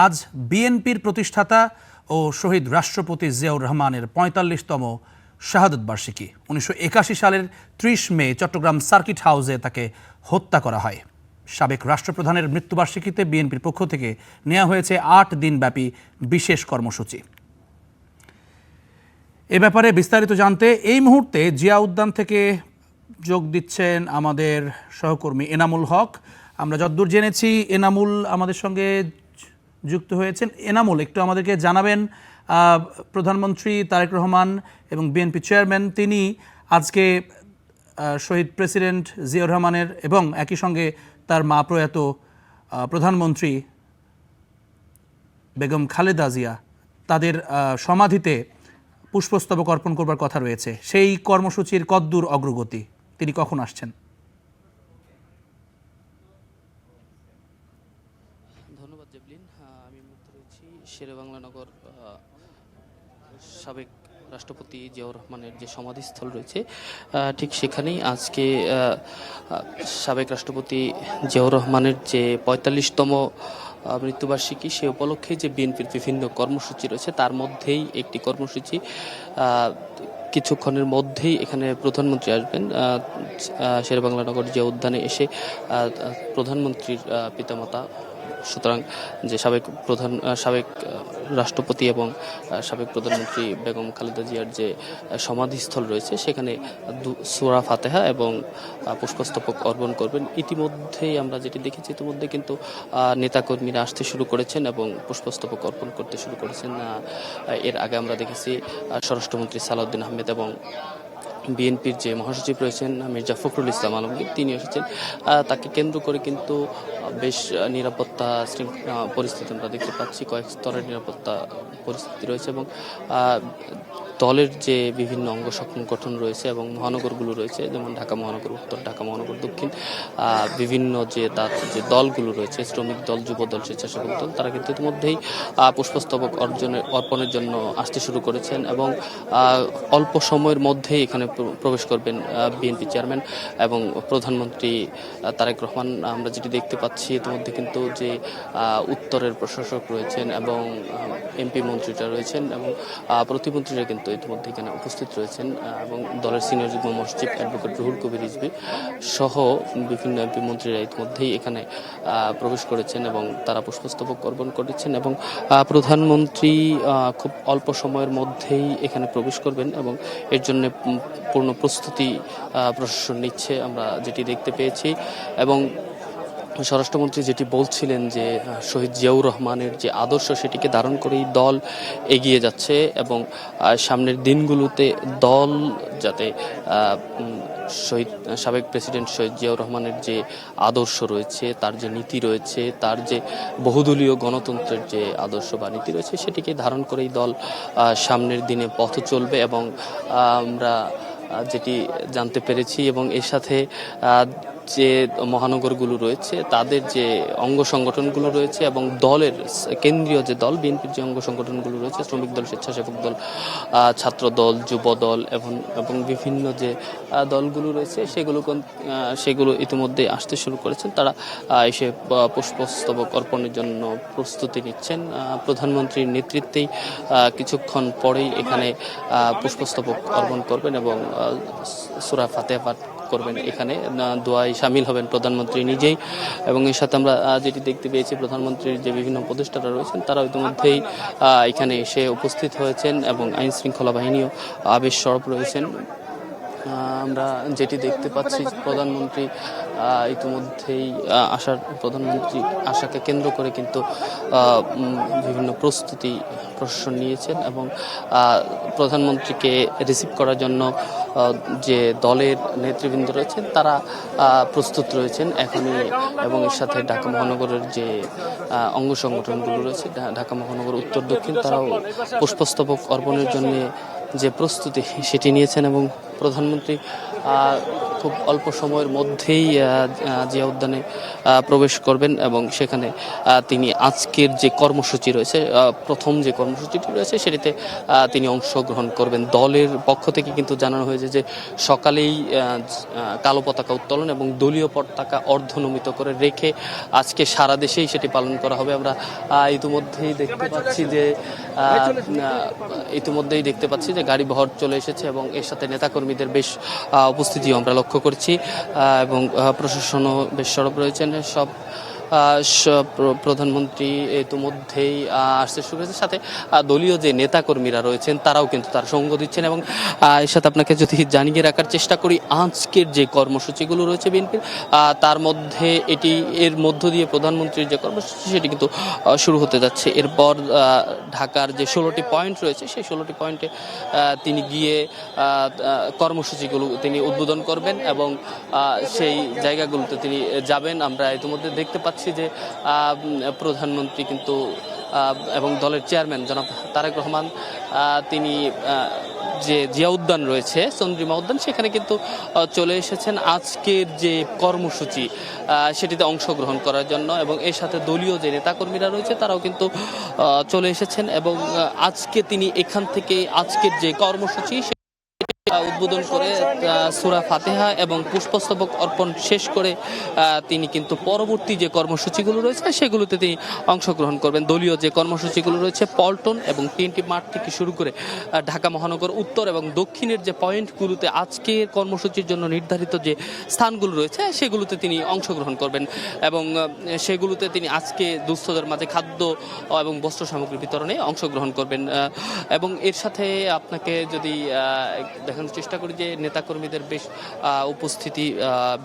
আজ বিএনপির প্রতিষ্ঠাতা ও শহীদ রাষ্ট্রপতি জিয়াউর রহমানের ৪৫তম শাহাদত বার্ষিকী। ১৯৮১ সালের ৩০ মে চট্টগ্রাম সার্কিট হাউসে তাকে হত্যা করা হয়। সাবেক রাষ্ট্রপ্রধানের মৃত্যুবার্ষিকীতে বিএনপির পক্ষ থেকে নেওয়া হয়েছে ৮ দিনব্যাপী বিশেষ কর্মসূচি। এ ব্যাপারে বিস্তারিত জানতে এই মুহূর্তে জিয়া উদ্যান থেকে যোগ দিচ্ছেন আমাদের সহকর্মী এনামুল হক। আমরা যতদূর জেনেছি এনামুল আমাদের সঙ্গে যুক্ত হয়েছেন। এনামুল, একটু আমাদেরকে জানাবেন, প্রধানমন্ত্রী তারেক রহমান এবং বিএনপি চেয়ারম্যান তিনি আজকে শহীদ প্রেসিডেন্ট জিয়াউর রহমানের এবং একই সঙ্গে তার মা প্রয়াত প্রধানমন্ত্রী বেগম খালেদা জিয়া তাদের সমাধিতে পুষ্পস্তবক অর্পণ করবার কথা রয়েছে। সেই কর্মসূচির কদ্দূর অগ্রগতি, তিনি কখন আসছেন? ধন্যবাদ জেবলিন। আমি মুক্ত রয়েছি শেরেবাংলা নগর সাবেক রাষ্ট্রপতি জিয়াউর রহমানের যে সমাধিস্থল রয়েছে ঠিক সেখানেই আজকে সাবেক রাষ্ট্রপতি জিয়াউর রহমানের যে ৪৫তম মৃত্যুবার্ষিকী সে উপলক্ষে যে বিএনপির বিভিন্ন কর্মসূচি রয়েছে তার মধ্যেই একটি কর্মসূচি কিছুক্ষণের মধ্যেই এখানে প্রধানমন্ত্রী আসবেন। শেরেবাংলা নগর জিয়া উদ্যানে এসে প্রধানমন্ত্রীর পিতামাতা সুতরাং যে সাবেক রাষ্ট্রপতি এবং সাবেক প্রধানমন্ত্রী বেগম খালেদা জিয়ার যে সমাধিস্থল রয়েছে সেখানে সূরা ফাতিহা এবং পুষ্পস্তবক অর্পণ করবেন। ইতিমধ্যেই আমরা যেটি দেখেছি ইতিমধ্যে কিন্তু নেতাকর্মীরা আসতে শুরু করেছেন এবং পুষ্পস্তবক অর্পণ করতে শুরু করেছেন। এর আগে আমরা দেখেছি স্বরাষ্ট্রমন্ত্রী সালাউদ্দিন আহমেদ এবং বিএনপির যে মহাসচিব রয়েছেন মির্জা ফখরুল ইসলাম আলমগীর তিনি এসেছেন। তাকে কেন্দ্র করে কিন্তু বেশ নিরাপত্তা পরিস্থিতি আমরা দেখতে পাচ্ছি, কয়েক স্তরের নিরাপত্তা পরিস্থিতি রয়েছে এবং দলের যে বিভিন্ন অঙ্গ সংগঠন রয়েছে এবং মহানগরগুলো রয়েছে যেমন ঢাকা মহানগর উত্তর, ঢাকা মহানগর দক্ষিণ, বিভিন্ন যে তার যে দলগুলো রয়েছে শ্রমিক দল, যুব দল, স্বেচ্ছাসেবক দল তারা কিন্তু ইতিমধ্যেই পুষ্পস্তবক অর্পণের জন্য আসতে শুরু করেছেন এবং অল্প সময়ের মধ্যেই এখানে প্রবেশ করবেন বিএনপি চেয়ারম্যান এবং প্রধানমন্ত্রী তারেক রহমান। আমরা যেটি দেখতে পাচ্ছি ইতিমধ্যে কিন্তু যে উত্তরের প্রশাসক রয়েছেন এবং এমপি মন্ত্রীরা রয়েছেন এবং প্রতিমন্ত্রীরা কিন্তু ইতিমধ্যে এখানে উপস্থিত রয়েছেন এবং দলের সিনিয়র যুগ্ম মহাসচিব অ্যাডভোকেট রুহুল কবির রিজভী সহ বিভিন্ন এমপি মন্ত্রীরা ইতিমধ্যেই এখানে প্রবেশ করেছেন এবং তারা পুষ্পস্তবক অর্পণ করেছেন এবং প্রধানমন্ত্রী খুব অল্প সময়ের মধ্যেই এখানে প্রবেশ করবেন এবং এর জন্য পূর্ণ প্রস্তুতি প্রশাসন নিচ্ছে আমরা যেটি দেখতে পেয়েছি। এবং স্বরাষ্ট্রমন্ত্রী যেটি বলছিলেন যে শহীদ জিয়াউর রহমানের যে আদর্শ সেটিকে ধারণ করেই দল এগিয়ে যাচ্ছে এবং সামনের দিনগুলোতে দল যাতে সাবেক প্রেসিডেন্ট শহীদ জিয়াউর রহমানের যে আদর্শ রয়েছে, তার যে নীতি রয়েছে, তার যে বহুদলীয় গণতন্ত্রের যে আদর্শ বা নীতি রয়েছে সেটিকে ধারণ করেই দল সামনের দিনে পথ চলবে এবং আমরা যেটি জানতে পেরেছি এবং এর সাথে যে মহানগরগুলো রয়েছে তাদের যে অঙ্গ সংগঠনগুলো রয়েছে এবং দলের কেন্দ্রীয় যে দল বিএনপির যে অঙ্গ সংগঠনগুলো রয়েছে শ্রমিক দল, স্বেচ্ছাসেবক দল, ছাত্র দল, যুব দল এবং বিভিন্ন যে দলগুলো রয়েছে সেগুলো ইতিমধ্যে আসতে শুরু করেছেন। তারা এসে পুষ্পস্তবক অর্পণের জন্য প্রস্তুতি নিচ্ছেন। প্রধানমন্ত্রীর নেতৃত্বেই কিছুক্ষণ পরেই এখানে পুষ্পস্তবক অর্পণ করবেন এবং সূরা ফাতিহা পাঠ করবেন। এখানে দোয়ায় শামিল হবেন প্রধানমন্ত্রী নিজেই এবং এর সাথে আমরা যেটি দেখতে পেয়েছি প্রধানমন্ত্রীর যে বিভিন্ন উপদেষ্টারা রয়েছেন তারা ইতিমধ্যেই এখানে এসে উপস্থিত হয়েছেন এবং আইন শৃঙ্খলা বাহিনীও আবেশ সরব রয়েছেন। আমরা যেটি দেখতে পাচ্ছি প্রধানমন্ত্রী ইতিমধ্যেই প্রধানমন্ত্রী আসাকে কেন্দ্র করে কিন্তু বিভিন্ন প্রস্তুতি প্রশাসন নিয়েছেন এবং প্রধানমন্ত্রীকে রিসিভ করার জন্য যে দলের নেতৃবৃন্দ রয়েছেন তারা প্রস্তুত রয়েছেন এখনই এবং এর সাথে ঢাকা মহানগরের যে অঙ্গ সংগঠনগুলো রয়েছে ঢাকা মহানগর উত্তর দক্ষিণ তারাও পুষ্পস্তবক অর্পণের জন্য যে প্রস্তুতি সেটি নিয়েছেন এবং প্রধানমন্ত্রী খুব অল্প সময়ের মধ্যেই জিয়া উদ্যানে প্রবেশ করবেন এবং সেখানে তিনি আজকের যে কর্মসূচি রয়েছে, প্রথম যে কর্মসূচিটি রয়েছে সেটিতে তিনি অংশগ্রহণ করবেন। দলের পক্ষ থেকে কিন্তু জানানো হয়েছে যে সকালেই কালো পতাকা উত্তোলন এবং দলীয় পতাকা অর্ধনমিত করে রেখে আজকে সারা দেশেই সেটি পালন করা হবে। আমরা ইতিমধ্যেই দেখতে পাচ্ছি যে গাড়ি বহর চলে এসেছে এবং এর সাথে নেতাকর্মীদের বেশ উপস্থিতিও আমরা লক্ষ্য করছি এবং প্রশাসনও বেশ সরব রয়েছেন। প্রধানমন্ত্রী ইতিমধ্যেই আসতে শুরু করেছে, সাথে দলীয় যে নেতাকর্মীরা রয়েছেন তারাও কিন্তু তার সঙ্গ দিচ্ছেন। এবং এর সাথে আপনাকে যদি জানিয়ে রাখার চেষ্টা করি, আজকের যে কর্মসূচিগুলো রয়েছে বিএনপির, তার মধ্যে এর মধ্য দিয়ে প্রধানমন্ত্রীর যে কর্মসূচি সেটি কিন্তু শুরু হতে যাচ্ছে। এরপর ঢাকার যে 16টি পয়েন্ট রয়েছে সেই 16টি পয়েন্টে তিনি গিয়ে কর্মসূচিগুলো তিনি উদ্বোধন করবেন এবং সেই জায়গাগুলোতে তিনি যাবেন। আমরা ইতিমধ্যে দেখতে পাচ্ছি যে প্রধানমন্ত্রী কিন্তু এবং দলের চেয়ারম্যান জনাব তারেক রহমান তিনি যে জিয়া উদ্যান রয়েছে, চন্দ্রিমা উদ্যান, সেখানে কিন্তু চলে এসেছেন আজকের যে কর্মসূচি সেটিতে অংশগ্রহণ করার জন্য। এবং এর সাথে দলীয় যে নেতাকর্মীরা রয়েছে তারাও কিন্তু চলে এসেছেন এবং আজকে তিনি এখান থেকে আজকের যে কর্মসূচি উদ্বোধন করে সূরা ফাতিহা এবং পুষ্পস্তবক অর্পণ শেষ করে তিনি কিন্তু পরবর্তী যে কর্মসূচিগুলো রয়েছে সেগুলোতে তিনি অংশগ্রহণ করবেন। দলীয় যে কর্মসূচিগুলো রয়েছে পল্টন এবং টিএনটি মাঠ থেকে শুরু করে ঢাকা মহানগর উত্তর এবং দক্ষিণের যে পয়েন্টগুলোতে আজকের কর্মসূচির জন্য নির্ধারিত যে স্থানগুলো রয়েছে সেগুলোতে তিনি অংশগ্রহণ করবেন এবং সেগুলোতে তিনি আজকে দুস্থদের মাঝে খাদ্য এবং বস্ত্র সামগ্রী বিতরণে অংশগ্রহণ করবেন। এবং এর সাথে আপনাকে যদি দেখানোর চেষ্টা করি যে নেতাকর্মীদের বেশ উপস্থিতি,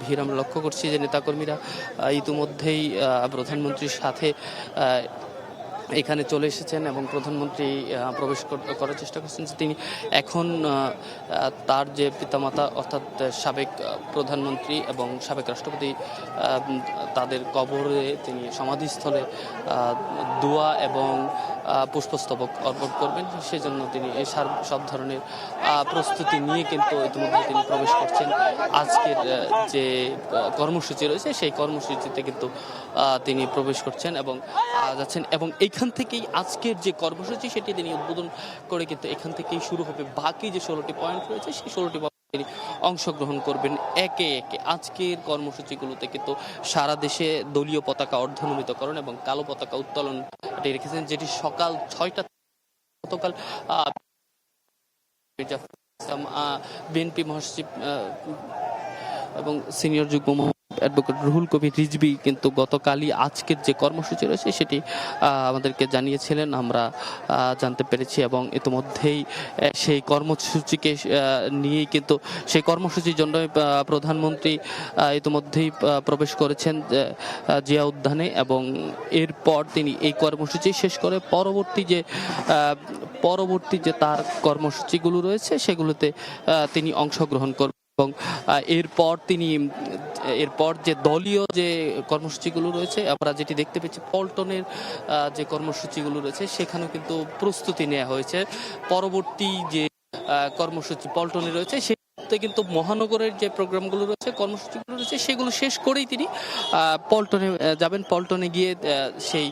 ভিড় আমরা লক্ষ্য করছি যে নেতাকর্মীরা ইতিমধ্যেই প্রধানমন্ত্রীর সাথে এখানে চলে এসেছেন এবং প্রধানমন্ত্রী প্রবেশ করার চেষ্টা করছেন। যে তিনি এখন তার যে পিতামাতা অর্থাৎ সাবেক প্রধানমন্ত্রী এবং সাবেক রাষ্ট্রপতি তাদের কবরে তিনি সমাধিস্থলে দোয়া এবং পুষ্পস্তবক অর্পণ করবেন, সেজন্য তিনি এই সব ধরনের প্রস্তুতি নিয়ে কিন্তু ইতিমধ্যে তিনি প্রবেশ করছেন। আজকের যে কর্মসূচি রয়েছে সেই কর্মসূচিতে কিন্তু তিনি প্রবেশ করছেন এবং যাচ্ছেন এবং এখান থেকেই আজকের যে কর্মসূচি সেটি তিনি উদ্বোধন করে কিন্তু এখান থেকেই শুরু হবে বাকি যে 16টি পয়েন্ট রয়েছে সেই 16টি তিনি অংশগ্রহণ করবেন একে একে। আজকের কর্মসূচিগুলোতে কিন্তু সারা দেশে দলীয় পতাকা অর্ধনমিতকরণ এবং কালো পতাকা উত্তোলন রেখেছেন, যেটি সকাল 6টা গতকাল বিএনপি মহাসচিব এবং সিনিয়র যুগ্ম অ্যাডভোকেট রুহুল কবির রিজভী কিন্তু গতকালই আজকের যে কর্মসূচি রয়েছে সেটি আমাদেরকে জানিয়েছিলেন, আমরা জানতে পেরেছি এবং ইতিমধ্যেই সেই কর্মসূচিকে নিয়েই কিন্তু সেই কর্মসূচির জন্য প্রধানমন্ত্রী ইতিমধ্যেই প্রবেশ করেছেন জিয়া উদ্যানে এবং এরপর তিনি এই কর্মসূচি শেষ করে পরবর্তী যে তার কর্মসূচিগুলো রয়েছে সেগুলোতে তিনি অংশগ্রহণ করবেন এবং এরপর যে দলীয় যে কর্মসূচিগুলো রয়েছে আমরা যেটি দেখতে পেয়েছি পল্টনের যে কর্মসূচিগুলো রয়েছে সেখানেও কিন্তু প্রস্তুতি নেওয়া হয়েছে। পরবর্তী যে কর্মসূচি পল্টনে রয়েছে কিন্তু মহানগরের যে প্রোগ্রামগুলো রয়েছে কর্মসূচিগুলো রয়েছে সেগুলো শেষ করেই তিনি পল্টনে যাবেন। পল্টনে গিয়ে সেই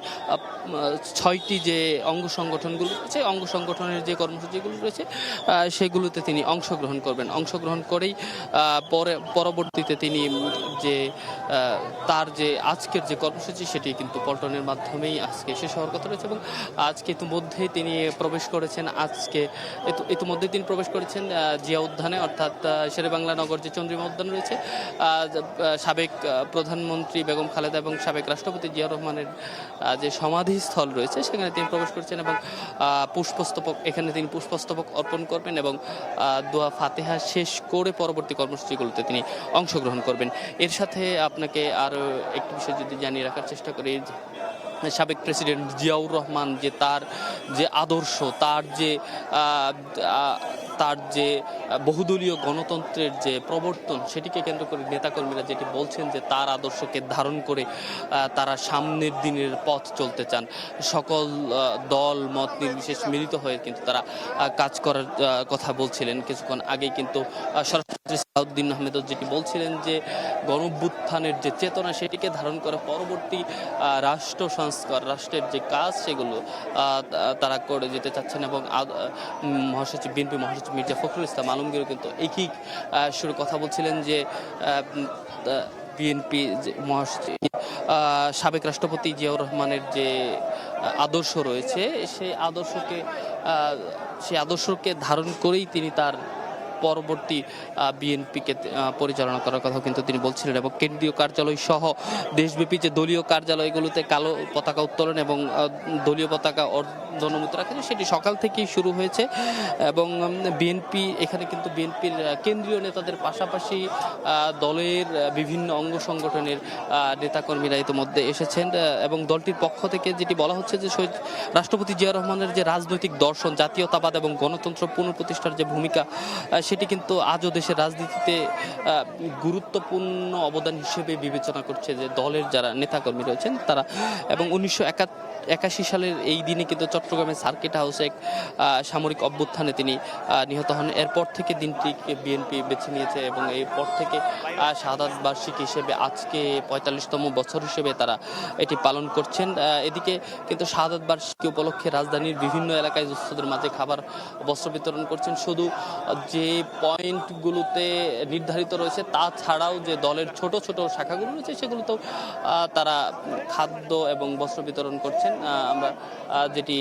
6টি যে অঙ্গ সংগঠনগুলো রয়েছে অঙ্গ সংগঠনের যে কর্মসূচিগুলো রয়েছে সেগুলোতে তিনি অংশগ্রহণ করেই পরবর্তীতে তিনি যে তার যে আজকের যে কর্মসূচি সেটি কিন্তু পল্টনের মাধ্যমেই আজকে শেষ হওয়ার কথা রয়েছে এবং আজকে ইতিমধ্যেই তিনি প্রবেশ করেছেন জিয়া উদ্যানে, অর্থাৎ শেরেবাংলা নগর যে চন্দ্রিমা উদ্যান রয়েছে, সাবেক প্রধানমন্ত্রী বেগম খালেদা এবং সাবেক রাষ্ট্রপতি জিয়া রহমানের যে সমাধিস্থল রয়েছে সেখানে তিনি প্রবেশ করছেন এবং এখানে তিনি পুষ্পস্তবক অর্পণ করবেন এবং দোয়া ফাতিহা শেষ করে পরবর্তী কর্মসূচিগুলোতে তিনি অংশগ্রহণ করবেন। এর সাথে আপনাকে আরও একটি বিষয় যদি জানিয়ে রাখার চেষ্টা করি, সাবেক প্রেসিডেন্ট জিয়াউর রহমান যে তার যে আদর্শ, তার যে তার যে বহুদলীয় গণতন্ত্রের যে প্রবর্তন সেটিকে কেন্দ্র করে নেতাকর্মীরা যেটি বলছেন যে তার আদর্শকে ধারণ করে তারা সামনের দিনের পথ চলতে চান। সকল দল মত নির্বিশেষ মিলিত হয়ে কিন্তু তারা কাজ করার কথা বলছিলেন। কিছুক্ষণ আগেই কিন্তু স্বরাষ্ট্রমন্ত্রী সালাউদ্দিন আহমেদ যেটি বলছিলেন যে গণঅভ্যুত্থানের যে চেতনা সেটিকে ধারণ করে পরবর্তী রাষ্ট্র সংস্কার, রাষ্ট্রের যে কাজ সেগুলো তারা করে যেতে চাচ্ছেন। এবং মহাসচিব বিএনপি মহাসচিব মির্জা ফখরুল ইসলাম আলমগীরও কিন্তু একই সুরে কথা বলছিলেন যে বিএনপি মহাসচিব সাবেক রাষ্ট্রপতি জিয়াউর রহমানের যে আদর্শ রয়েছে সেই আদর্শকে ধারণ করেই তিনি তার পরবর্তী বিএনপিকে পরিচালনা করার কথা কিন্তু তিনি বলছিলেন। এবং কেন্দ্রীয় কার্যালয় সহ দেশব্যাপী যে দলীয় কার্যালয়গুলোতে কালো পতাকা উত্তোলন এবং দলীয় পতাকা জনমুদ্রা রাখেন সেটি সকাল থেকেই শুরু হয়েছে। এবং বিএনপি এখানে কিন্তু বিএনপির কেন্দ্রীয় নেতাদের পাশাপাশি দলের বিভিন্ন অঙ্গ সংগঠনের নেতাকর্মীরা ইতিমধ্যে এসেছেন। এবং দলটির পক্ষ থেকে যেটি বলা হচ্ছে যে শহীদ রাষ্ট্রপতি জিয়াউর রহমানের যে রাজনৈতিক দর্শন, জাতীয়তাবাদ এবং গণতন্ত্র পুনঃপ্রতিষ্ঠার যে ভূমিকা সেটি কিন্তু আজও দেশের রাজনীতিতে গুরুত্বপূর্ণ অবদান হিসেবে বিবেচনা করছে যে দলের যারা নেতাকর্মী রয়েছেন তারা। এবং 1981 সালের এই দিনে কিন্তু চট্টগ্রামের সার্কিট হাউসে এক সামরিক অভ্যুত্থানে তিনি নিহত হন। এরপর থেকে দিনটিকে বিএনপি বেছে নিয়েছে এবং এরপর থেকে শাহাদাত বার্ষিকী হিসেবে আজকে 45তম বছর হিসেবে তারা এটি পালন করছেন। এদিকে কিন্তু শাহাদাত বার্ষিকী উপলক্ষে রাজধানীর বিভিন্ন এলাকায় দুস্থদের মাঝে খাবার বস্ত্র বিতরণ করছেন। শুধু যে পয়েন্টগুলোতে নির্ধারিত রয়েছে তা ছাড়াও যে দলের ছোট ছোট শাখাগুলো রয়েছে সেগুলোতেও তারা খাদ্য এবং বস্ত্র বিতরণ করছেন আমরা যেটি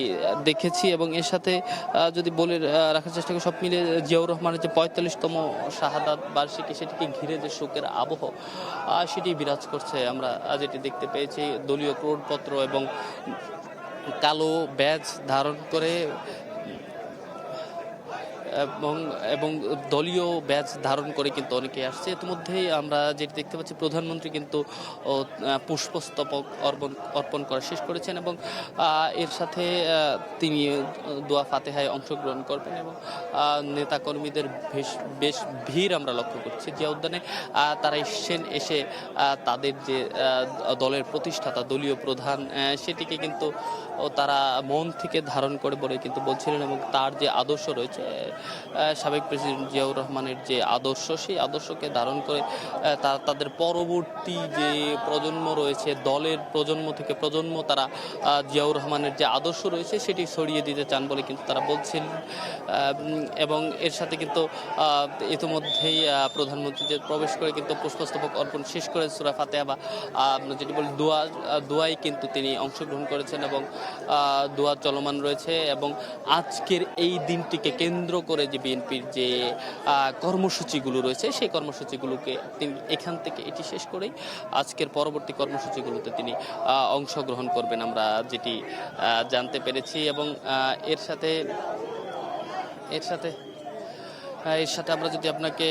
দেখেছি। এবং এর সাথে যদি বলে রাখার চেষ্টা করি সব মিলে জিয়াউর রহমানের যে 45তম শাহাদাত বার্ষিকী সেটিকে ঘিরে যে শোকের আবহ সেটি বিরাজ করছে। আমরা যেটি দেখতে পেয়েছি দলীয় ক্রোড়পত্র এবং কালো ব্যাজ ধারণ করে এবং দলীয় ব্যাজ ধারণ করে কিন্তু অনেকে আসছে। ইতিমধ্যেই আমরা যেটি দেখতে পাচ্ছি প্রধানমন্ত্রী কিন্তু পুষ্পস্তবক অর্পণ করা শেষ করেছেন এবং এর সাথে তিনি দোয়া ফাতেহায় অংশগ্রহণ করবেন। এবং নেতাকর্মীদের বেশ ভিড় আমরা লক্ষ্য করছি জিয়া উদ্যানে। তারা এসে তাদের যে দলের প্রতিষ্ঠাতা দলীয় প্রধান সেটিকে কিন্তু তারা মন থেকে ধারণ করে বলে কিন্তু বলছিলেন। এবং তার যে আদর্শ রয়েছে সাবেক প্রেসিডেন্ট জিয়াউর রহমানের যে আদর্শ সেই আদর্শকে ধারণ করে তাদের পরবর্তী যে প্রজন্ম রয়েছে দলের প্রজন্ম থেকে প্রজন্ম তারা জিয়াউর রহমানের যে আদর্শ রয়েছে সেটি ছড়িয়ে দিতে চান বলে কিন্তু তারা বলছেন। এবং এর সাথে কিন্তু ইতিমধ্যেই প্রধানমন্ত্রী যে প্রবেশ করে কিন্তু পুষ্পস্তবক অর্পণ শেষ করে সূরা ফাতিহা বা যেটি বলি দোয়ায় কিন্তু তিনি অংশগ্রহণ করেছেন এবং দোয়া চলমান রয়েছে। এবং আজকের এই দিনটিকে কেন্দ্র করে যে বিএনপির যে কর্মসূচিগুলো রয়েছে সেই কর্মসূচিগুলোকে তিনি এখান থেকে এটি শেষ করেই আজকের পরবর্তী কর্মসূচিগুলোতে তিনি অংশগ্রহণ করবেন আমরা যেটি জানতে পেরেছি। এবং এর সাথে আমরা যদি আপনাকে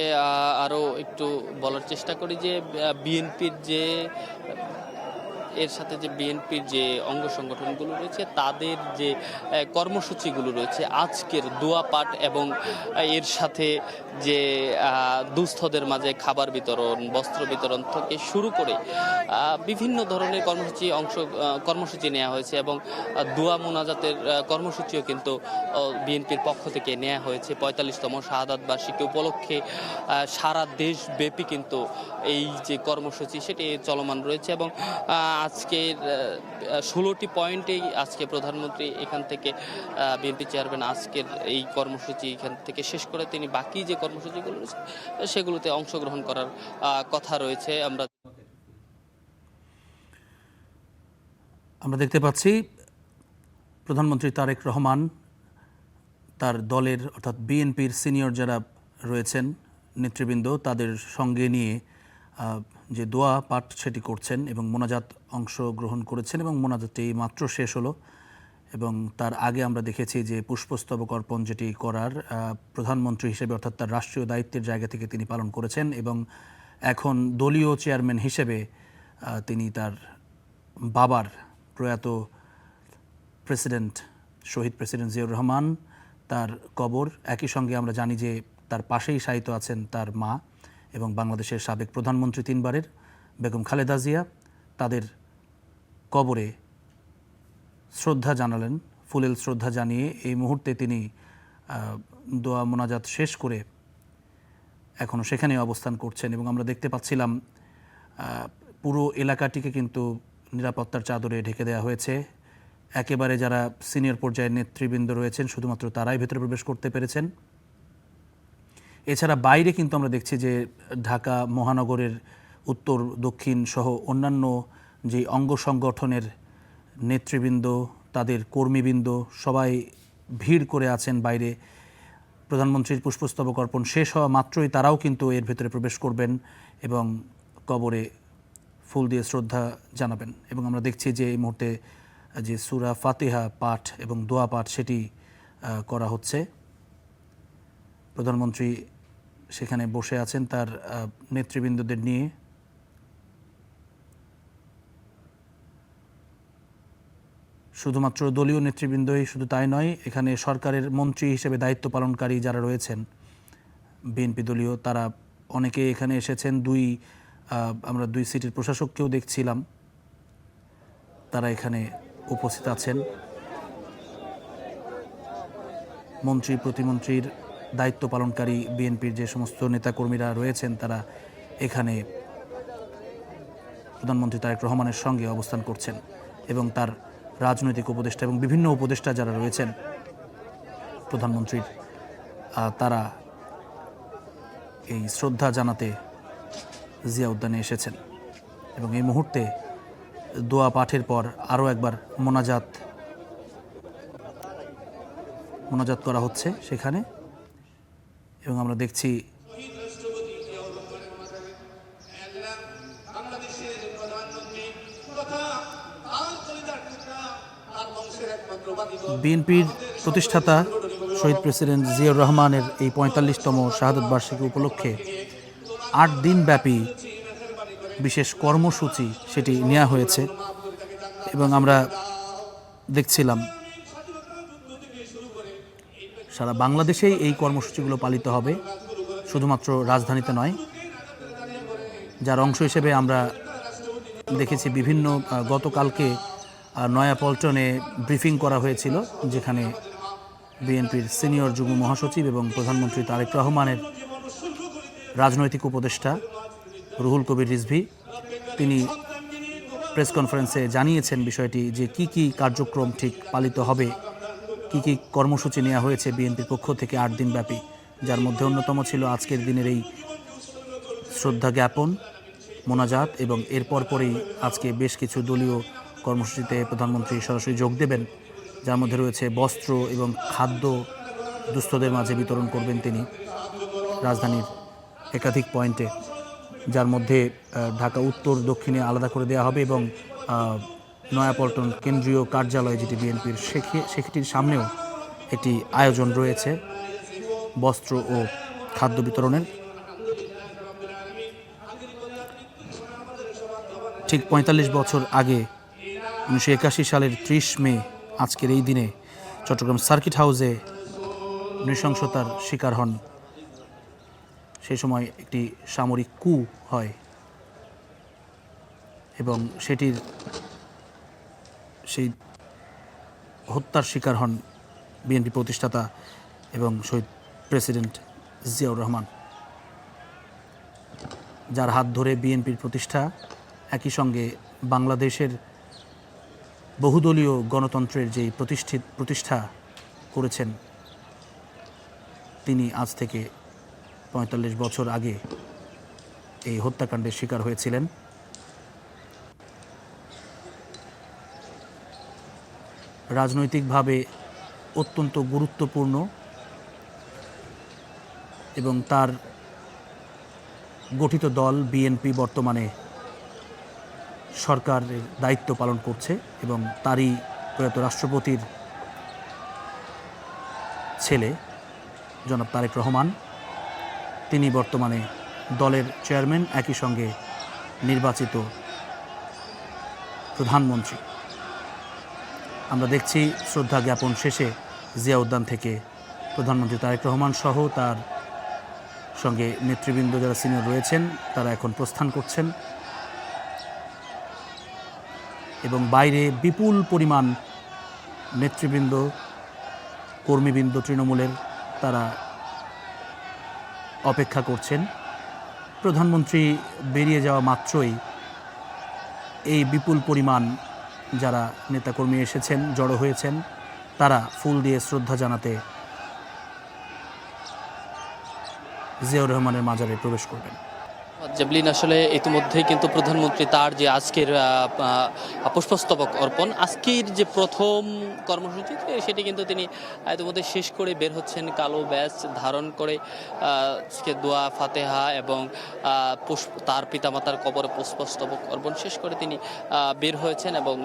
আরও একটু বলার চেষ্টা করি যে বিএনপির যে অঙ্গ সংগঠনগুলো রয়েছে তাদের যে কর্মসূচিগুলো রয়েছে আজকের দোয়া পাঠ এবং এর সাথে যে দুস্থদের মাঝে খাবার বিতরণ বস্ত্র বিতরণ থেকে শুরু করে বিভিন্ন ধরনের কর্মসূচি নেওয়া হয়েছে। এবং দোয়া মোনাজাতের কর্মসূচিও কিন্তু বিএনপির পক্ষ থেকে নেওয়া হয়েছে। 45তম শাহাদাত বার্ষিকী উপলক্ষে সারা দেশব্যাপী কিন্তু এই যে কর্মসূচি সেটি চলমান রয়েছে। এবং আজকের 16টি পয়েন্টেই আজকে প্রধানমন্ত্রী এখান থেকে বিএনপি চেয়ারম্যান আজকের এই কর্মসূচি এখান থেকে শেষ করে তিনি বাকি যে কর্মসূচিগুলো রয়েছে সেগুলোতে অংশগ্রহণ করার কথা রয়েছে। আমরা দেখতে পাচ্ছি প্রধানমন্ত্রী তারেক রহমান তার দলের অর্থাৎ বিএনপির সিনিয়র যারা রয়েছেন নেতৃবৃন্দ তাদের সঙ্গে নিয়ে যে দোয়া পাঠ সেটি করছেন এবং মোনাজাত অংশগ্রহণ করেছেন এবং মোনাজাতটি মাত্র শেষ হলো। এবং তার আগে আমরা দেখেছি যে পুষ্পস্তবক অর্পণ যেটি করার প্রধানমন্ত্রী হিসেবে অর্থাৎ তার রাষ্ট্রীয় দায়িত্বের জায়গা থেকে তিনি পালন করেছেন। এবং এখন দলীয় চেয়ারম্যান হিসেবে তিনি তার বাবার প্রয়াত শহীদ প্রেসিডেন্ট জিয়াউর রহমান তার কবর। একই সঙ্গে আমরা জানি যে তার পাশেই শায়িত আছেন তার মা এবং বাংলাদেশের সাবেক প্রধানমন্ত্রী 3 বারের বেগম খালেদা জিয়া। তাদের কবরে শ্রদ্ধা জানালেন, ফুলেল শ্রদ্ধা জানিয়ে এই মুহূর্তে তিনি দোয়া মোনাজাত শেষ করে এখনও সেখানে অবস্থান করছেন। এবং আমরা দেখতে পাচ্ছিলাম পুরো এলাকাটিকে কিন্তু নিরাপত্তার চাদরে ঢেকে দেওয়া হয়েছে। একেবারে যারা সিনিয়র পর্যায়ের নেতৃবৃন্দ রয়েছেন শুধুমাত্র তারাই ভেতরে প্রবেশ করতে পেরেছেন। এছাড়া বাইরে কিন্তু আমরা দেখছি যে ঢাকা মহানগরের উত্তর দক্ষিণ সহ অন্যান্য যে অঙ্গ সংগঠনের নেতৃবৃন্দ, তাদের কর্মীবৃন্দ সবাই ভিড় করে আছেন বাইরে। প্রধানমন্ত্রীর পুষ্পস্তবক অর্পণ শেষ হওয়া মাত্রই তারাও কিন্তু এর ভেতরে প্রবেশ করবেন এবং কবরে ফুল দিয়ে শ্রদ্ধা জানাবেন। এবং আমরা দেখছি যে এই মুহূর্তে যে সূরা ফাতিহা পাঠ এবং দোয়া পাঠ সেটি করা হচ্ছে। প্রধানমন্ত্রী সেখানে বসে আছেন তার নেতৃবৃন্দদের নিয়ে। শুধুমাত্র দলীয় নেতৃবৃন্দই শুধু তাই নয়, এখানে সরকারের মন্ত্রী হিসেবে দায়িত্ব পালনকারী যারা রয়েছেন বিএনপি দলীয়, তারা অনেকে এখানে এসেছেন। আমরা 2 সিটির প্রশাসককেও দেখছিলাম, তারা এখানে উপস্থিত আছেন। মন্ত্রী প্রতিমন্ত্রীর দায়িত্ব পালনকারী বিএনপির যে সমস্ত নেতাকর্মীরা রয়েছেন তারা এখানে প্রধানমন্ত্রী তারেক রহমানের সঙ্গে অবস্থান করছেন এবং তার রাজনৈতিক উপদেষ্টা এবং বিভিন্ন উপদেষ্টা যারা রয়েছেন প্রধানমন্ত্রীর, তারা এই শ্রদ্ধা জানাতে জিয়া উদ্যানে এসেছেন। এবং এই মুহূর্তে দোয়া পাঠের পর আরও একবার মোনাজাত করা হচ্ছে সেখানে। এবং আমরা দেখছি বিএনপির প্রতিষ্ঠাতা শহীদ প্রেসিডেন্ট জিয়াউর রহমানের এই ৪৫তম শাহাদত বার্ষিকী উপলক্ষে ৮ দিনব্যাপী বিশেষ কর্মসূচি সেটি নেওয়া হয়েছে। এবং আমরা দেখছিলাম সারা বাংলাদেশেই এই কর্মসূচিগুলো পালিত হবে, শুধুমাত্র রাজধানীতে নয়। যার অংশ হিসেবে আমরা দেখেছি বিভিন্ন গতকালকে নয়াপল্টনে ব্রিফিং করা হয়েছিল, যেখানে বিএনপির সিনিয়র যুগ্ম মহাসচিব এবং প্রধানমন্ত্রী তারেক রহমানের রাজনৈতিক উপদেষ্টা রুহুল কবির রিজভী তিনি প্রেস কনফারেন্সে জানিয়েছেন বিষয়টি, যে কি কি কার্যক্রম ঠিক পালিত হবে, কি কি কর্মসূচি নেওয়া হয়েছে বিএনপির পক্ষ থেকে 8 দিনব্যাপী। যার মধ্যে অন্যতম ছিল আজকের দিনের এই শ্রদ্ধা জ্ঞাপন, মোনাজাত, এবং এরপর পরেই আজকে বেশ কিছু দলীয় কর্মসূচিতে প্রধানমন্ত্রী সরাসরি যোগ দেবেন, যার মধ্যে রয়েছে বস্ত্র এবং খাদ্য দুস্থদের মাঝে বিতরণ করবেন তিনি রাজধানীর একাধিক পয়েন্টে, যার মধ্যে ঢাকা উত্তর দক্ষিণে আলাদা করে দেওয়া হবে এবং নয়াপল্টন কেন্দ্রীয় কার্যালয় যেটি বিএনপির সেটির সামনেও একটি আয়োজন রয়েছে বস্ত্র ও খাদ্য বিতরণের। ঠিক ৪৫ বছর আগে ১৯৮১ সালের ৩০ মে আজকের এই দিনে চট্টগ্রাম সার্কিট হাউসে নৃশংসতার শিকার হন। সেই সময় একটি সামরিক কূ হয় এবং সেই হত্যার শিকার হন বিএনপি প্রতিষ্ঠাতা এবং শহীদ প্রেসিডেন্ট জিয়াউর রহমান, যার হাত ধরে বিএনপির প্রতিষ্ঠা, একই সঙ্গে বাংলাদেশের বহুদলীয় গণতন্ত্রের যেই প্রতিষ্ঠা করেছেন তিনি আজ থেকে ৪৫ বছর আগে এই হত্যাকাণ্ডের শিকার হয়েছিলেন। রাজনৈতিকভাবে অত্যন্ত গুরুত্বপূর্ণ এবং তার গঠিত দল বিএনপি বর্তমানে সরকারের দায়িত্ব পালন করছে এবং তারই প্রয়াত রাষ্ট্রপতির ছেলে জনাব তারেক রহমান, তিনি বর্তমানে দলের চেয়ারম্যান, একই সঙ্গে নির্বাচিত প্রধানমন্ত্রী। আমরা দেখছি শ্রদ্ধা জ্ঞাপন শেষে জিয়া উদ্যান থেকে প্রধানমন্ত্রী তারেক রহমান সহ তার সঙ্গে নেতৃবৃন্দ যারা সিনিয়র রয়েছেন তারা এখন প্রস্থান করছেন এবং বাইরে বিপুল পরিমাণ নেতৃবৃন্দ, কর্মীবৃন্দ তৃণমূলের তারা অপেক্ষা করছেন। প্রধানমন্ত্রী বেরিয়ে যাওয়া মাত্রই এই বিপুল পরিমাণ যারা নেতাকর্মী এসেছেন, জড়ো হয়েছেন, তারা ফুল দিয়ে শ্রদ্ধা জানাতে জিয়াউর রহমানের মাজারে প্রবেশ করবেন। জেবলিন, আসলে ইতিমধ্যেই কিন্তু প্রধানমন্ত্রী তার যে আজকের পুষ্পস্তবক অর্পণ, আজকের যে প্রথম কর্মসূচি সেটি কিন্তু তিনি ইতিমধ্যে শেষ করে বের হচ্ছেন কালো ব্যাজ ধারণ করে। দোয়া ফাতেহা এবং তার পিতামাতার কবরে পুষ্পস্তবক অর্পণ শেষ করে তিনি বের হয়েছেন এবং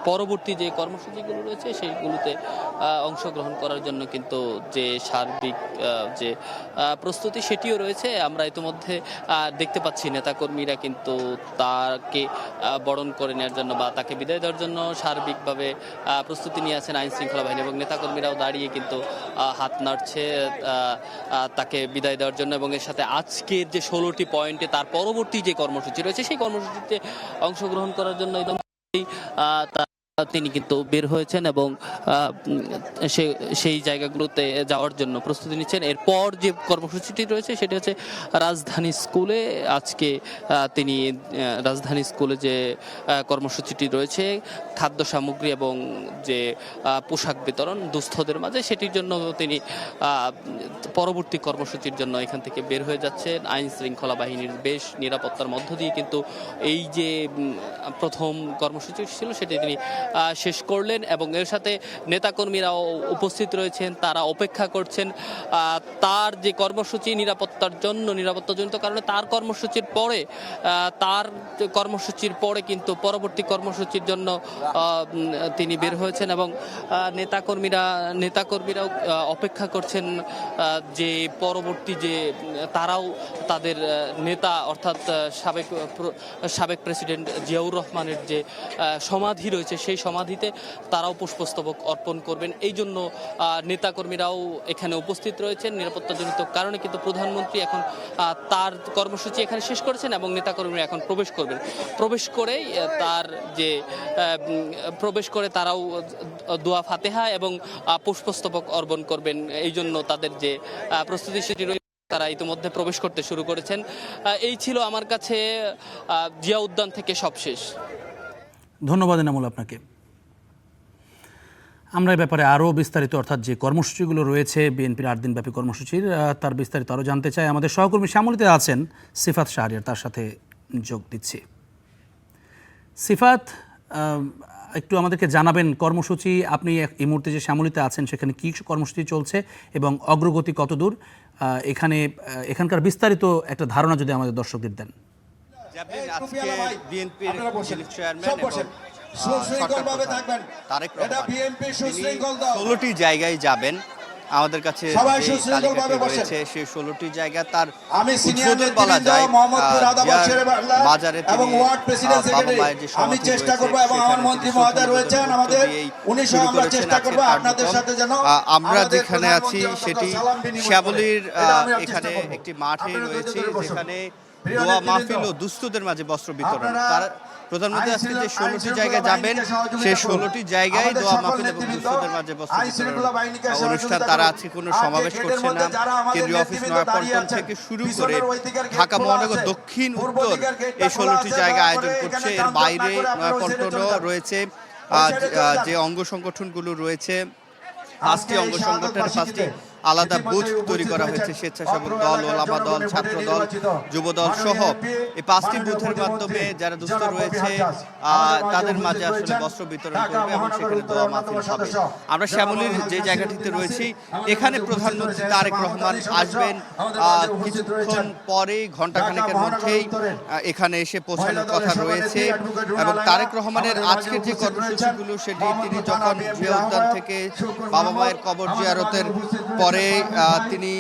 পরবর্তী যে কর্মসূচিগুলো রয়েছে সেইগুলোতে অংশগ্রহণ করার জন্য কিন্তু যে সার্বিক যে প্রস্তুতি সেটিও রয়েছে। আমরা ইতিমধ্যে দেখতে পাচ্ছি নেতাকর্মীরা কিন্তু তাকে বরণ করে নেওয়ার জন্য বা তাকে বিদায় দেওয়ার জন্য সার্বিকভাবে প্রস্তুতি নিয়ে আছেন আইন শৃঙ্খলা বাহিনী, এবং নেতাকর্মীরাও দাঁড়িয়ে কিন্তু হাত নাড়ছে তাকে বিদায় দেওয়ার জন্য। এবং এর সাথে আজকের যে 16টি পয়েন্টে তার পরবর্তী যে কর্মসূচি রয়েছে সেই কর্মসূচিতে অংশগ্রহণ করার জন্য তিনি কিন্তু বের হয়েছেন এবং সেই জায়গাগুলোতে যাওয়ার জন্য প্রস্তুতি নিচ্ছেন। এরপর যে কর্মসূচিটি রয়েছে সেটি হচ্ছে রাজধানী স্কুলে। আজকে তিনি রাজধানী স্কুলে যে কর্মসূচিটি রয়েছে খাদ্য সামগ্রী এবং যে পোশাক বিতরণ দুস্থদের মাঝে, সেটির জন্য তিনি পরবর্তী কর্মসূচির জন্য এখান থেকে বের হয়ে যাচ্ছেন। আইন শৃঙ্খলা বাহিনীর বেশ নিরাপত্তার মধ্য দিয়ে কিন্তু এই যে প্রথম কর্মসূচি ছিল সেটি তিনি শেষ করলেন এবং এর সাথে নেতাকর্মীরাও উপস্থিত রয়েছেন, তারা অপেক্ষা করছেন তার যে কর্মসূচি নিরাপত্তাজনিত কারণে তার কর্মসূচির পরে কিন্তু পরবর্তী কর্মসূচির জন্য তিনি বের হয়েছেন এবং নেতাকর্মীরাও অপেক্ষা করছেন যে পরবর্তী যে তারাও তাদের নেতা অর্থাৎ সাবেক প্রেসিডেন্ট জিয়াউর রহমানের যে সমাধি রয়েছে সেই সমাধিতে তারাও পুষ্পস্তবক অর্পণ করবেন। এই জন্য নেতাকর্মীরাও এখানে উপস্থিত রয়েছেন। নিরাপত্তাজনিত কারণে কিন্তু প্রধানমন্ত্রী এখন তার কর্মসূচি এখানে শেষ করেছেন এবং নেতাকর্মীরা এখন প্রবেশ করবেন। প্রবেশ করে তারাও দোয়া ফাতেহা এবং পুষ্পস্তবক অর্পণ করবেন। এই জন্য তাদের যে প্রস্তুতি সেটি তারা ইতিমধ্যে প্রবেশ করতে শুরু করেছেন। এই ছিল আমার কাছে জিয়া উদ্যান থেকে সবশেষ। ধন্যবাদ এনামুল আপনাকে। আমরা এই ব্যাপারে আরও বিস্তারিত অর্থাৎ যে কর্মসূচিগুলো রয়েছে বিএনপির 8 দিনব্যাপী কর্মসূচির তার বিস্তারিত আরও জানতে চাই। আমাদের সহকর্মী শ্যামলীতে আছেন সিফাত শাহরিয়ার, তার সাথে যোগ দিচ্ছি। সিফাত, একটু আমাদেরকে জানাবেন কর্মসূচি, আপনি এই মুহূর্তে যে শ্যামলীতে আছেন সেখানে কী কর্মসূচি চলছে এবং অগ্রগতি কতদূর, এখানকার বিস্তারিত একটা ধারণা যদি আমাদের দর্শকদের দেন। আজকে বিএনপির চেয়ারম্যান এবং তারেক রহমান 16টি জায়গায় যাবেন। আমাদের কাছে রয়েছে সেই 16টি জায়গা তার উদ্বোধন বলা যায়। বাজারে বাবা মায়ের যে সমাধি আমরা যেখানে আছি সেটি শ্যামলীর এখানে একটি মাঠে রয়েছে যেখানে দোয়া মাহফিল ও দুস্থদের মাঝে বস্ত্র বিতরণ। তার প্রধানমন্ত্রী আজকে যে 16টি জায়গায় যাবেন সেই 16টি জায়গায় দোয়া মাহফিল এবং দুস্থদের মাঝে বস্ত্র বিতরণ অনুষ্ঠান। তারা আজকে কোনো সমাবেশ করছে না। কেন্দ্রীয় অফিস নয়াপল্টন থেকে শুরু করে ঢাকা মহানগর দক্ষিণ উত্তর এই 16টি জায়গা আয়োজন করছে। এর বাইরে নয়াপল্টনও রয়েছে যে অঙ্গ সংগঠনগুলো রয়েছে, 5টি অঙ্গ সংগঠনের 5টি আলাদা বুথ তৈরি করা হয়েছে। স্বেচ্ছাসেবক দল, ওলামা দল, ছাত্র দল, যুব দল সহ এই 5টি বুথের মাধ্যমে যারা দুস্থ রয়েছে তাদের মাঝে আসলে বস্ত্র বিতরণ করবে এবং সেখানে দোয়া মাহফিল হবে। আমরা শ্যামলীর যে জায়গাটিতে রয়েছি এখানে প্রধানমন্ত্রী তারেক রহমান আসবেন কিছুক্ষণ পরেই, ঘণ্টাখানেকের মধ্যেই এখানে এসে পৌঁছানোর কথা রয়েছে। এবং তারেক রহমানের আজকের যে কর্মসূচিগুলো সেটি তিনি যখন জিয়া উদ্যান থেকে বাবা মায়ের কবর জিয়ারতের পরে তিনি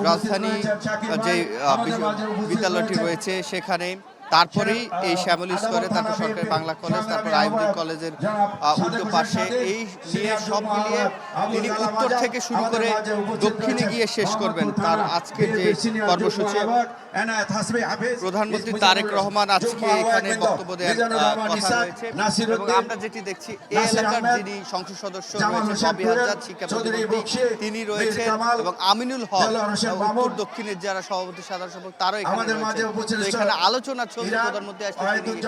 রাজধানী যে বিদ্যালয়টি রয়েছে সেখানে তারপরেই এই শ্যামলী স্কোয়ারে, তারপর সরকারি বাংলা কলেজ, তারপর আইভরি কলেজের উল্টো পাশে, এই নিয়ে সব মিলিয়ে তিনি উত্তর থেকে শুরু করে দক্ষিণে গিয়ে শেষ করবেন তার আজকের যে কর্মসূচি। প্রধানমন্ত্রী তারেক রহমান আজকে এখানে বক্তব্য দেওয়ার কথা রয়েছে এবং আমরা যেটি দেখছি এই এলাকার যিনি সংসদ সদস্য রয়েছেন ববি হাজার, শিক্ষা প্রতিমন্ত্রী তিনি রয়েছেন এবং আমিনুল হক উত্তর দক্ষিণের যারা সভাপতি সাধারণ সম্পাদক তারাও এখানে রয়েছে। তো এখানে আলোচনা চলছে, প্রধানমন্ত্রী আসলে তিনি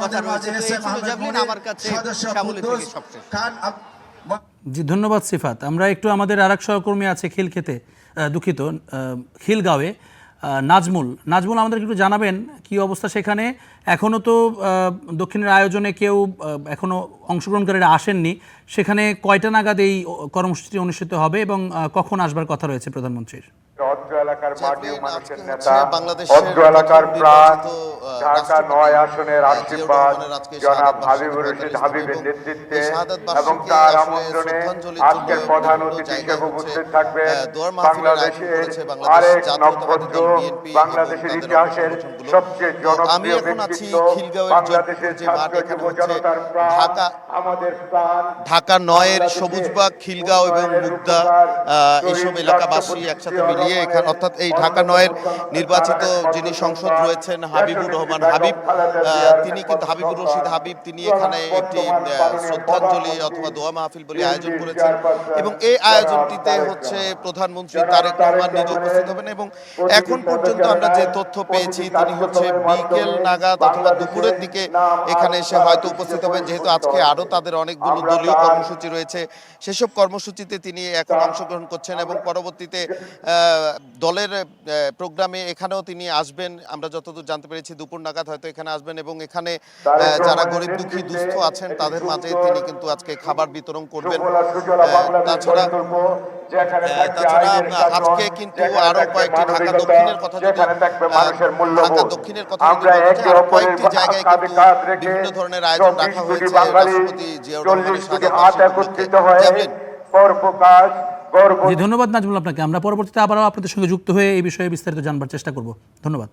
কথা রয়েছে। তো এই ছিল জাভলিন আমার কাছে শ্যামলী থেকে সবশেষ। জি ধন্যবাদ সিফাত। আমরা একটু আমাদের আরেক সহকর্মী আছে খিলগাঁওয়ে, নাজমুল আমাদের একটু জানাবেন কি অবস্থা সেখানে। এখনও তো দক্ষিণের আয়োজনে কেউ এখনও অংশগ্রহণকারীরা আসেননি, সেখানে কয়টা নাগাদ এই কর্মসূচি অনুষ্ঠিত হবে এবং কখন আসবার কথা রয়েছে প্রধানমন্ত্রীর? অত্র এলাকার মাটি ও মানুষের নেতা, অত্র এলাকার প্রাণ, ঢাকা ৯ আসনের আশীর্বাদ জনাব হাবিবুর রশিদ হাবিবের নেতৃত্বে এবং তার আমন্ত্রণে আজকের প্রধান অতিথি হিসেবে উপস্থিত থাকবেন বাংলাদেশের আরেক নক্ষত্র, বাংলাদেশের ইতিহাসের সবচেয়ে জনপ্রিয় ব্যক্তিত্ব, বাংলাদেশের ছাত্র যুব জনতার প্রাণ, আমাদের প্রাণ, ঢাকা ৯-এর সবুজবাগ, খিলগাঁও এবং মুগদা এইসব এলাকাবাসী একসাথে মিলিয়ে এখানে, অর্থাৎ এই ঢাকা ৯-এর নির্বাচিত যিনি সংসদ রয়েছেন হাবিবুর রহমান হাবিব, তিনি কিন্তু হাবিবুর রশিদ হাবিব, তিনি এখানে একটি শ্রদ্ধাঞ্জলি অথবা দোয়া মাহফিল বলে আয়োজন করেছেন এবং এই আয়োজনটিতে হচ্ছে প্রধানমন্ত্রী তারেক রহমান নিজে উপস্থিত হবেন এবং এখন পর্যন্ত আমরা যে তথ্য পেয়েছি তিনি হচ্ছে বিকেল নাগাদ অথবা দুপুরের দিকে এখানে এসে হয়তো উপস্থিত হবেন, যেহেতু আজকে আরও তাদের অনেকগুলো দলীয় কর্মসূচি রয়েছে, সেসব কর্মসূচিতে তিনি এখন অংশগ্রহণ করছেন এবং পরবর্তীতে দলের প্রোগ্রামে এখানেও তিনি আসবেন। আমরা যতদূর জানতে পেরেছি দুপুর নাগাদ হয়তো এখানে আসবেন এবং এখানে যারা গরিব দুঃখী দুস্থ আছেন তাদের মাঝে তিনি কিন্তু আজকে খাবার বিতরণ করবেন। তাছাড়া আজকে কিন্তু আরো কয়েকটি ঢাকা দক্ষিণের কথা যদি আরো কয়েকটি জায়গায় কিন্তু বিভিন্ন ধরনের আয়োজন রাখা হয়েছে রাষ্ট্রপতি জিয়াউর রহমানের সাথে। জি ধন্যবাদ নাজমুল আপনাকে। আমরা পরবর্তীতে আবারও আপনাদের সঙ্গে যুক্ত হয়ে এই বিষয়ে বিস্তারিত জানবার চেষ্টা করব। ধন্যবাদ।